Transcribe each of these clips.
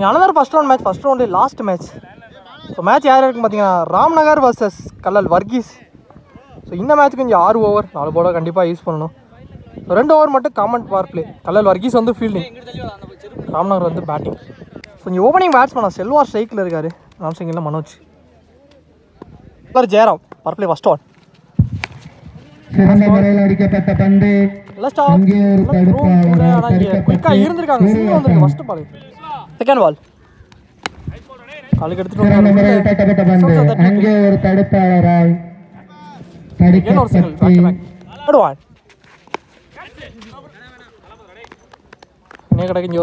another first round last match. So match யார் இருக்குன்னு பார்த்தீங்கன்னா ராம்நகர் வர்சஸ் கல்லல் வர்கீஸ். ஸோ இந்த மேட்ச்சுக்கு கொஞ்சம் 6 ஓவர் 4 பாலை கண்டிப்பாக யூஸ் பண்ணணும். ஸோ 2 ஓவர் மட்டும் common power play. Kallal Varghese வந்து ஃபீல்டிங், ராம்நகர் வந்து பேட்டிங். ஸோ இங்கே ஓப்பனிங் பேட்ஸ்மேனா செல்வா ஸ்ட்ரைக்கில் இருக்கார், ராம்சிங்கில் Manoj. Jayaram power play first over. குயிக்காக இருந்திருக்காங்க, சிங்கிள் வந்திருக்கு ஃபர்ஸ்ட் பால். செகண்ட் பால் காலுக்கு எடுத்துட்டு ஒரு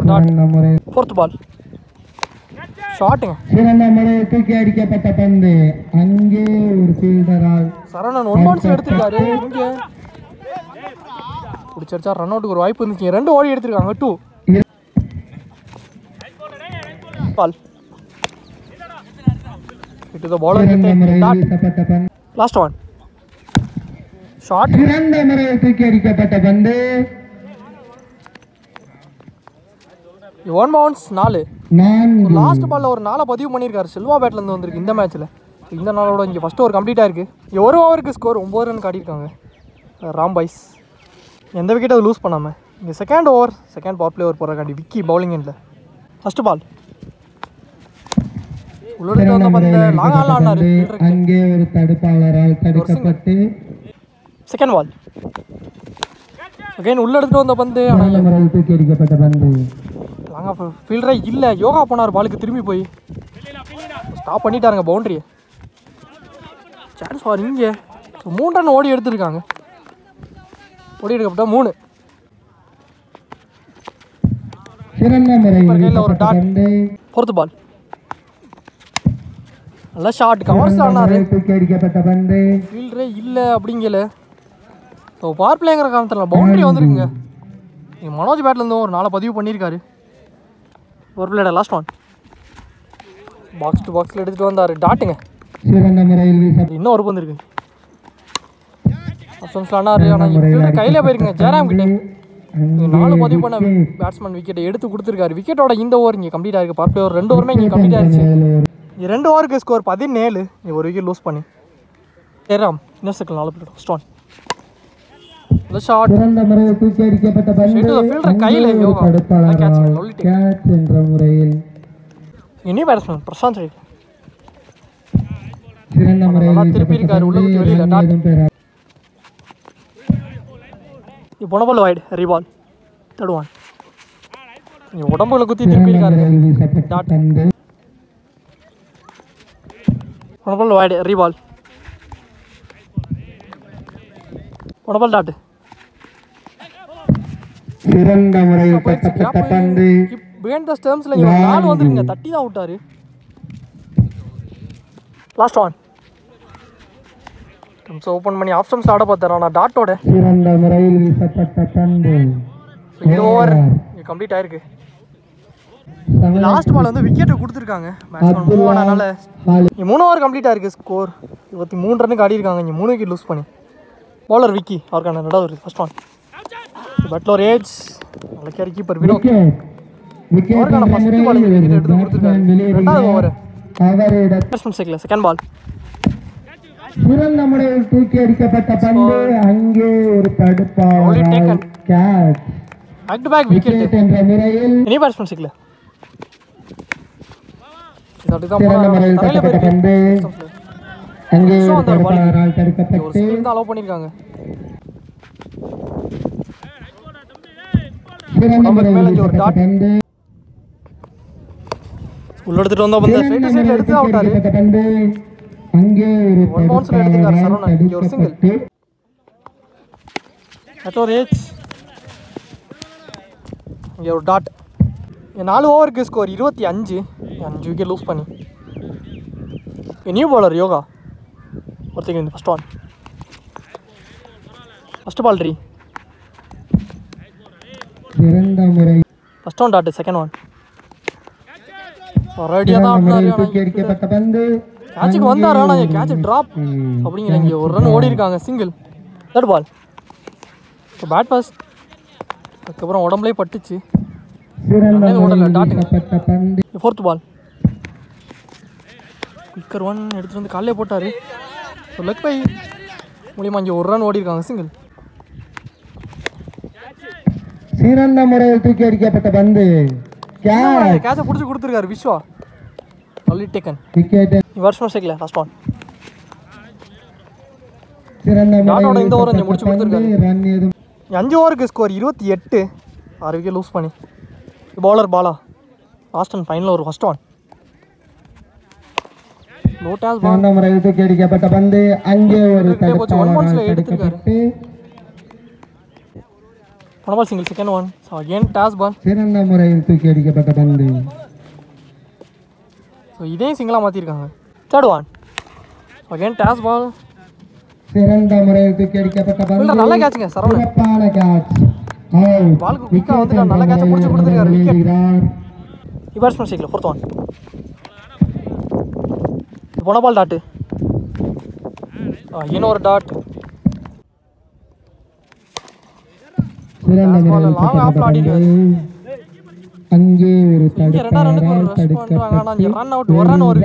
டாட். ஃபோர்த் பால் ஷாட்டுங்க. சரவணன் 1 பவுன்ஸ் எடுத்திருக்காரு. இங்கே பிடிச்சா ரன் அவுட்டுக்கு ஒரு வாய்ப்பு இருந்துச்சு. 2 ஓடி எடுத்திருக்காங்க. 2 பால் to the bowler last one shot இரண்ட முறை தூக்கி அடிக்கப்பட்ட பந்து. 1 பவுன்ஸ் 4. லாஸ்ட் பால்ல ஒரு 4 பதிவு பண்ணியிருக்காரு, செல்வா பேட்ல இருந்து வந்திருக்கு இந்த மேட்ச்ல. இந்த நாளோட இங்கே ஃபர்ஸ்ட் ஓவர் கம்ப்ளீட் ஆயிருக்கு. இங்கே 1 ஓவருக்கு ஸ்கோர் 9 ரன் காட்டியிருக்காங்க ராம் பாய்ஸ். எந்த விக்கெட்டை லூஸ் பண்ணாமல் இங்கே செகண்ட் பவர் பிளே ஓவர் போடுறக்காண்டி விக்கி பவுலிங் எண்டில். ஃபர்ஸ்ட் பால் உள்ளே வந்த பந்து லாங் ஆல் ஆனாரு. அங்கே ஒரு தடுப்பாளரால் தடுக்கப்பட்டு செகண்ட் பால் அகைன் உள்ள எடுத்துட்டு வந்த பந்து தூக்கி அடிக்கப்பட்ட பந்து. லாங் ஆஃப் ஃபீல்டரே இல்லை, யோகா போனார் பாலுக்கு திரும்பி போய் ஸ்டாப் பண்ணிட்டாருங்க பவுண்டரியை. சான்ஸ் ஃபார் இங்கே 3 ரன் ஓடி எடுத்துருக்காங்க. ஓடி எடுக்கப்பட்ட 3 ஒரு டாட். ஃபோர்த் பால் நல்ல ஷாட், கவர்ஸ் ஆனாரு. ஃபீல்டரே இல்லை அப்படிங்கல. ஸோ பவர் பிளேங்கிற காரணத்தில் பவுண்டரி வந்துருக்குங்க. மனோஜ் பேட்லேருந்து ஒரு 4 பதிவு பண்ணியிருக்காரு. ஒரு பிளேட லாஸ்ட் ஒன் பாக்ஸ் டு பாக்ஸில் எடுத்துகிட்டு வந்தார். டாட்டுங்க. இன்னும் ஒரு பந்து இருக்கு. ஆப்ஷன்ஸில் ஆனார், ஆனால் ஃபீல்டர் கையிலே போயிருக்குங்க ஜெயராம் கிட்டே. 4 பதிவு பண்ண பேட்ஸ்மேன் விக்கெட்டை எடுத்து கொடுத்துருக்காரு. விக்கெட்டோட இந்த ஓவர் இங்கே கம்ப்ளீட் ஆயிருக்கு. பவர் பிளே ஒரு 2 ஓவருமே இங்கே கம்ப்ளீட் ஆயிடுச்சு. 2 ஓவருக்கு ஸ்கோர் 17. ஒரு விக்கெட் லூஸ் பண்ணி ஜெயராம் இன்னும் second 4 played first one shot fielder கையில் யோகா கேட்ச் என்ற முறையில். இனி பேட்ஸ்மேன் பிரசாந்த் நல்லா திருப்பி இருக்காரு உள்ள குத்தி வெளியில். டாட். போன பால் வைட் ரீபால் தடுவான். உடம்புல குத்தி திருப்பி இருக்காரு. டாட். போன பால் வைட் ரீபால். போன பால் டாட். சிறந்த முறையில் கட்டப்பட்ட பந்து பிஹைண்ட் தி ஸ்டம்ப்ஸ்ல ஒரு 4 வந்துருங்க. தட்டி தான் விட்டாரு. லாஸ்ட் ஒன் ஸ்டம்ப்ஸ் ஓபன் பண்ணி ஆஃப் ஸ்டம்ப்ஸ் ஆட பார்த்தாரு. ஆனால் டாட்டோட சிறந்த முறையில் வீசப்பட்ட பந்து. இந்த ஓவர் கம்ப்ளீட் ஆயிருக்கு. லாஸ்ட் பால் வந்து விக்கெட் கொடுத்துருக்காங்க. பேட்ஸ்மேன் மூவ் ஆனனால 3 ஓவர் கம்ப்ளீட் ஆயிருக்கு. ஸ்கோர் 23 ரன்னுக்கு ஆடி இருக்காங்க. இங்கே 3 விக்கெட் லூஸ் பண்ணி. பவுலர் விக்கி அவருக்கான 2வது ஃபர்ஸ்ட் ஒன். பட்லர் ஏஜ் நல்ல கேரி கீப்பர் வினோத் அவருக்கான ஃபர்ஸ்ட் பால் விக்கெட் எடுத்து கொடுத்துருக்காரு. 2வது ஓவர் பேட்ஸ்மேன் சைக்கிள் செகண்ட் பால் சிறந்த முறையில் தூக்கி அடிக்கப்பட்ட பந்து. அங்கே ஒரு தடுப்பாளர் catch back to back wicket என்ற முறையில் இனி பேட்ஸ்மேன் சைக்கிள் அங்கே ஒரு தடுப்பாளரால் தடுக்கப்பட்டு அலோவ் பண்ணிருக்காங்க. உள்ள எடுத்துட்டு வந்தா பந்து ஸ்ட்ரைட் சைடுல எடுத்து அவுட்டாரு. அங்கே ஒரு 1 பவுன்ஸ்ல எடுத்துட்டார் சரவணன். இங்க ஒரு சிங்கிள். அட்டோ ரேஜ் இங்க ஒரு டாட். 4 ஓவருக்கு ஸ்கோர் 25. 5 விக்கெட் லூஸ் பண்ணி. நியூ பவுலர் யோகா ஒருத்தங்க first one first ball tree first one dot second one ரெடியாக தான் கேட்சுக்கு வந்தார். ஆனால் கேட்ச் ட்ராப் அப்படிங்கிற இங்கே ஒரு ரன் ஓடி இருக்காங்க. Single. Third ball bat first அதுக்கப்புறம் உடம்புலேயே பட்டுச்சு. ஓடல டாட்டுங்க. ஃபோர்த் பால் குயிக்கர் ஒன் எடுத்துகிட்டு வந்து காலையே போட்டார். ஸோ லெக் பை மூலியமாக இங்கே ஒரு ரன் ஓடி இருக்காங்க சிங்கிள். சிறந்த முறையில் தூக்கி அடிக்கப்பட்ட பந்து கேட்சை பிடிச்சி கொடுத்துருக்காரு விஸ்வா. ஆல்ரெடி டேக்கன் வருஷம் ஸ்ட்ரைக்கில் லாஸ்ட் ஒன். டாட்டோட இந்த ஓவர் இங்கே முடிச்சு கொடுத்துருக்காரு. 5 ஓவருக்கு ஸ்கோர் 28. 6 விக்கெட் லூஸ் பண்ணி பவுலர் பாலா ஆஸ்டன் ஃபைனல் ஒரு ஃபர்ஸ்ட் ஒன். லோட்டாஸ் பால் முறையில் தூக்கி அடிக்கப்பட்ட பந்து அங்கே ஒரு போச்சு. 1 பால்ஸில் எடுத்துருக்காரு. 1 ball single second one. So again toss ball சிறந்த முறையில் தூக்கி அடிக்கப்பட்ட பந்து. ஸோ இதையும் சிங்கிளாக மாற்றிருக்காங்க. Third one again toss ball சிறந்த முறையில் தூக்கி அடிக்கப்பட்ட பந்து. நல்ல கேட்சுங்க சரவணன். சிறப்பான கேட்ச். பாலுக்கு குயிக்காக வந்துட்டார். நல்ல கேட்சை பிடிச்சி கொடுத்துருக்காரு விக்கெட். பேட்ஸ்மேன் ஸ்ட்ரைக்கில் ஃபோர்த் ஒன். போன பால் டாட்டு இன்னொரு டாட். லாங் ஆஃப்ல ஆடிருக்காரு. அங்கே ஒரு ரன் அவுட் ஒரு ரன் ஒரு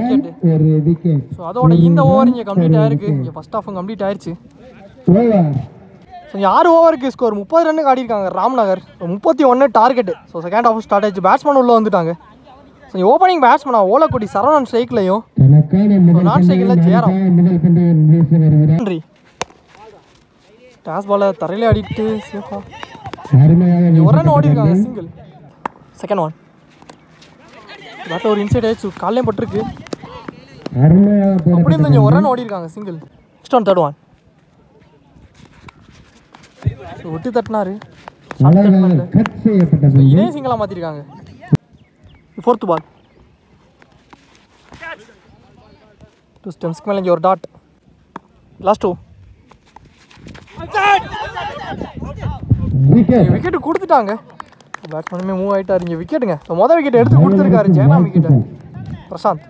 விக்கெட். ஸோ அதோட இந்த ஓவர் இங்கே கம்ப்ளீட் ஆயிருக்கு. இங்கே ஃபர்ஸ்ட் ஹாஃபும் கம்ப்ளீட் ஆயிடுச்சு. ஸோ 6 ஓவருக்கு ஸ்கோர் 30 ரன்னுக்கு ஆடிருக்காங்க Ramnagar. 31 target. So second half start ஆயிடுச்சு. பேட்ஸ்மேன் உள்ளே வந்துட்டாங்க. ஸோ ஓப்பனிங் பேட்ஸ்மேனா ஓலக்குடி சரவணன் ஸ்ட்ரைக்லையும் நான் ஸ்ட்ரைக்கில் ஜெயராம். நன்றி. டாஸ் பாலை தரையிலே ஆடிட்டு சேஃபா ஒரு ரன் ஓடி இருக்காங்க சிங்கிள். செகண்ட் ஒன் பேட்டில் ஒரு இன்சைட் ஆயிடுச்சு. காலையும் பட்டிருக்கு. அப்படி இருந்தால் ஒரு ரன் ஓடி இருக்காங்க single. Next one third one ஒட்டி தட்டினாரு. இதே சிங்கிளாக மாற்றிருக்காங்க. ஃபோர்த் பால் 2 ஸ்டெம்ஸ்க்கு மேலே இங்கே ஒரு டாட். லாஸ்ட் 2 விக்கெட்டு கொடுத்துட்டாங்க. பேட்ஸ்மேனுமே மூவ் ஆகிட்டார். இங்கே விக்கெட்டுங்க. மொதல் விக்கெட் எடுத்து கொடுத்துருக்காரு ஜெயராம் விக்கெட்டு. பிரசாந்த்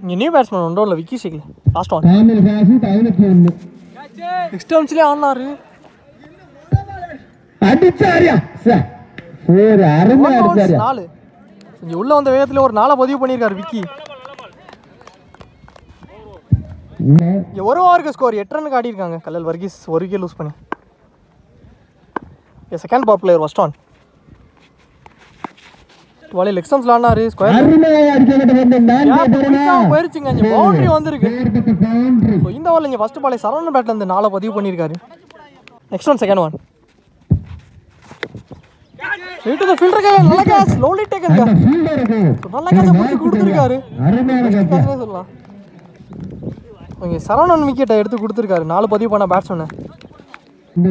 இங்கே நியூ பேட்ஸ்மேன் ஒன்றோ இல்லை விக்கி ஷேக்கில் லாஸ்ட் ஒன். நெக்ஸ்ட் டேர்ம்ஸ்லேயே ஆனார். நாலு இங்கே உள்ள வந்த வேகத்தில் ஒரு 4 பதிவு பண்ணியிருக்காரு விக்கி. இங்கே ஒரு ஓவருக்கு ஸ்கோர் 8 ரன்னுக்கு ஆடிருக்காங்க கல்லல் வர்கீஸ். ஒரு விக்கெட் லூஸ் பண்ணி second power player first one. வாலி லெக் ஸ்டம்ப்ஸ்ல ஆனாரு. ஸ்கொயர் போயிருச்சுங்க. இங்கே பவுண்டரி வந்திருக்கு. ஸோ இந்த ஓவரில் இங்கே ஃபர்ஸ்ட் பாலே சரவணன் பேட்ல இருந்து 4 பதிவு பண்ணியிருக்காரு. Next one second one right to the fielder K. நல்ல கேட்ச் ஸ்லோலி டேக்கன்ங்க. நல்ல கேட்ச் பிடிச்சி கொடுத்துருக்காரு சொல்லலாம். இங்கே சரவணன் விக்கெட்டை எடுத்து கொடுத்துருக்காரு. 4 பதிவு பண்ண பேட்ஸ்மேன்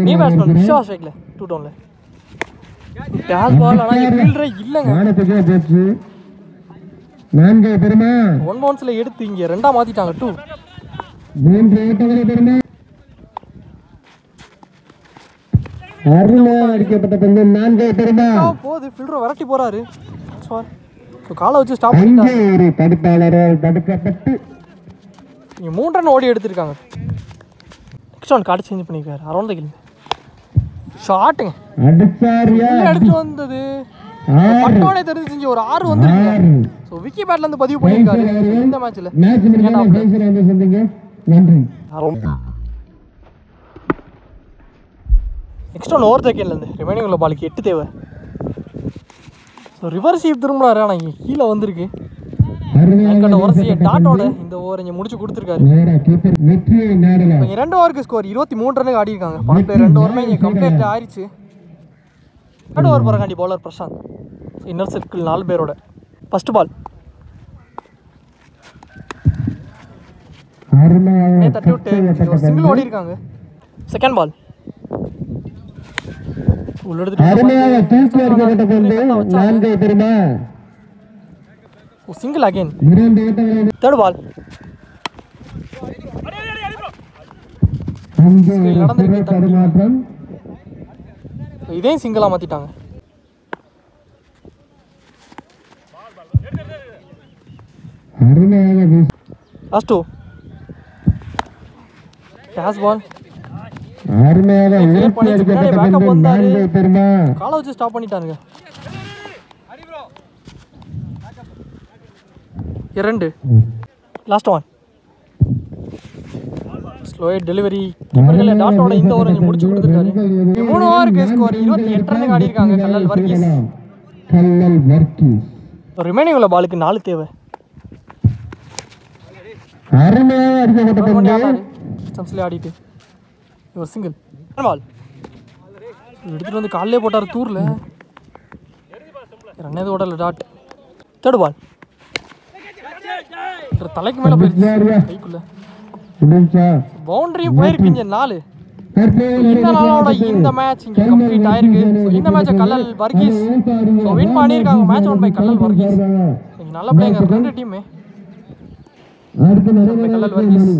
நீ பேட்ஸ்மேன் விஸ்வா ஸ்ட்ரைக்கில் 2 டவுனில் டாஸ் பால். ஆனால் ஃபீல்டரே இல்லைங்க. 1 பவுன்ஸில் எடுத்து இங்கே 2 மாற்றிட்டாங்க. 2 போகுது. ஃபீல்டரை விரட்டி போறாரு. காலை வச்சு ஸ்டாப் பண்ணிட்டாரு. 3 ரன் ஓடி எடுத்திருக்காங்க. நெக்ஸ்ட் ஒன் கார்டு சேஞ்ச் பண்ணிருக்காரு. அரௌண்ட் த கில் ஷாட்டுங்க எடுத்து வந்தது. பட்டோனே தெரிஞ்சு செஞ்சு ஒரு 6 வந்துருக்கு. ஸோ விக்கி பேட்ல இருந்து பதிவு பண்ணியிருக்காரு இந்த மேட்ச்ல. நெக்ஸ்ட் ஒன் ஓவர் செகண்ட்லேருந்து ரிமைனிங் உள்ள பாலுக்கு 8 தேவை. ஸோ ரிவர்ஸ் ஈவ் திரும்பினாரு. ஆனால் இங்கே கீழே வந்திருக்கு. டாட்டோட இந்த ஓவர் இங்கே முடிச்சு கொடுத்துருக்காரு. 2 ஓவருக்கு ஸ்கோர் 23 ரன்னுக்கு ஆடிருக்காங்க. பவர் பிளேயர் 2 ஓவருமே இங்கே கம்ப்ளீட் ஆயிடுச்சு. 3rd ஓவர் போகிறக்காண்டி பவுலர் பிரசாந்த். இன்னர் சர்க்கிள் 4 பேரோட. ஃபர்ஸ்ட் பால் தட்டி விட்டு ஒரு சிங்கிள் ஓடி இருக்காங்க. Second ball single again. Third ball இதையும் சிங்கிளா மாத்திட்டாங்க. லாஸ்ட் 2 டாஸ் பால் காலை வச்சு ஸ்டாப் பண்ணிட்டானுங்க. 2 லாஸ்ட் ஒன் ஸ்லோ டெலிவரி கீப்பர்களே டாட்டோட இந்த ஓவர் இங்க முடிச்சு கொடுத்துருக்காரு 3 ஓவருக்கு ஸ்கோர் 28 ரன் ஆடி இருக்காங்க கல்லல் வர்கீஸ் ரிமைனிங் உள்ள பாலுக்கு 4 தேவை அருமையாக அடிக்கப்பட்ட ஸ்டம்ஸ்ல ஆடிட்டு ஒரு சிங்கிள் பால் எடுத்துட்டு வந்து காலையிலே போட்டார் தூர்ல ரன் எது ஓடல டாட் தேர்ட் பால் தலைக்கு மேல போயிருச்சு கைக்குள்ள பவுண்டரியும் போயிருக்கு இங்க 4 இந்த நாளோட இந்த மேட்ச் இங்க கம்ப்ளீட் ஆயிருக்கு இந்த மேட்சை கல்லல் வர்கீஸ் வின் பண்ணியிருக்காங்க match one by Kallal Varghese நல்ல பிளேயர் 2 டீமே கல்லல் வர்கீஸ்